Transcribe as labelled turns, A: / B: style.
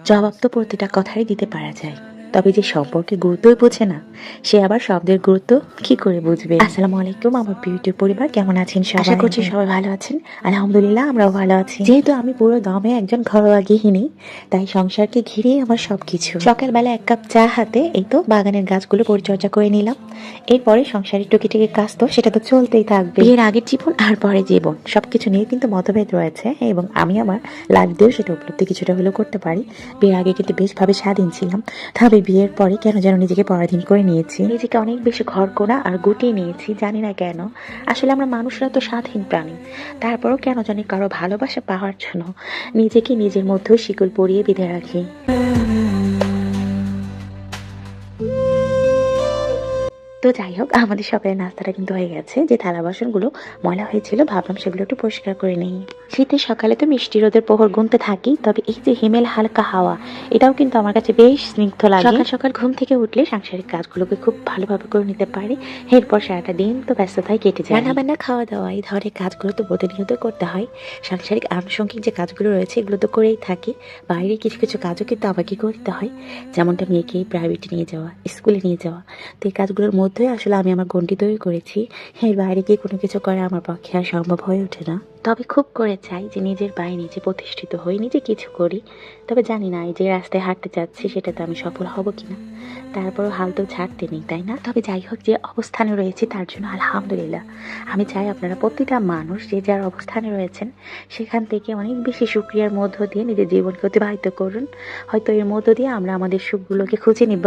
A: জবাব তো প্রতিটা কথাই দিতে পারা যায়, তবে যে সম্পর্কে গুরুত্বই বোঝে না সে আবার শব্দের গুরুত্ব কি করে বুঝবে। আসসালামু আলাইকুম আমার বিউটি পরিবার, কেমন আছেন সবাই? আশা করছি সবাই ভালো আছেন। আলহামদুলিল্লাহ আমরাও ভালো আছি। যেহেতু আমি পুরো দমে একজন ঘরোয়া গৃহিণী, তাই সংসারকে ঘিরেই আমার সবকিছু। সকালবেলা এক কাপ চা হাতে এই তো বাগানের গাছগুলো পরিচর্যা করে নিলাম। এরপরে সংসারের টুকিটাকি কাজ তো সেটা তো চলতেই থাকবে। বিয়ের আগের জীবন আর পরে জীবন সবকিছু নিয়ে কিন্তু মতভেদ রয়েছে, এবং আমি আমার লাইফ দিয়েও সেটা উপলব্ধি কিছুটা হলেও করতে পারি। বিয়ের আগে কিন্তু বেশভাবে স্বাধীন ছিলাম, তবে বিয়ের পরে কেন যেন নিজেকে পরাধীন করে নিয়েছি, নিজেকে অনেক বেশি ঘরকোনা আর গুটিয়ে নিয়েছি। জানি না কেন, আসলে আমরা মানুষরা তো স্বাধীন প্রাণী, তারপরও কেন জানি কারো ভালোবাসা পাওয়ার জন্য নিজেকে নিজের মধ্যেও শিকল পরিয়ে বেঁধে রাখি। তো যাই হোক, আমাদের সকালের নাস্তাটা কিন্তু হয়ে গেছে। যে থালা বাসনগুলো ময়লা হয়েছিল ভাবলাম সেগুলো একটু পরিষ্কার করে নেই। শীতের সকালে তো মিষ্টি রোদের প্রহর গুনতে থাকি, তবে এই যে হিমেল হালকা হাওয়া, এটাও কিন্তু আমার কাছে বেশ স্নিগ্ধ লাগে। সকাল সকাল ঘুম থেকে উঠলে সাংসারিক কাজগুলোকে খুব ভালোভাবে করে নিতে পারি। এরপর সারাটা দিন তো ব্যস্ততায় কেটে যায়। রান্না বান্না, খাওয়া দাওয়া, এই ধরনের কাজগুলো তো প্রতিনিয়ত করতে হয়। সাংসারিক আনুষঙ্গিক যে কাজগুলো রয়েছে এগুলো তো করেই থাকি। বাইরের কিছু কিছু কাজও কিন্তু আমাকে করতে হয়, যেমনটা মেয়েকে প্রাইভেটে নিয়ে যাওয়া, স্কুলে নিয়ে যাওয়া। তো এই কাজগুলোর মধ্যেই আসলে আমি আমার গণ্ডি তৈরি করেছি। এর বাইরে গিয়ে কোনো কিছু করা আমার পক্ষে আর সম্ভব হয়ে ওঠে না। তবে খুব করে চাই যে নিজের পায়ে নিজে প্রতিষ্ঠিত হই, নিজে কিছু করি। তবে জানি না এই যে রাস্তায় হাঁটতে যাচ্ছি সেটা তো আমি সফল হব কিনা। তারপরও হাল তো ছাড়তে নেই, তাই না? তবে যাই হোক, যে অবস্থানে রয়েছে তার জন্য আলহামদুলিল্লাহ। আমি চাই আপনারা প্রতিটা মানুষ যে যার অবস্থানে রয়েছেন সেখান থেকে অনেক বেশি শুকরিয়ার মধ্য দিয়ে নিজের জীবনকে অতিবাহিত করুন। হয়তো এর মধ্য দিয়ে আমরা আমাদের সুখগুলোকে খুঁজে নিব।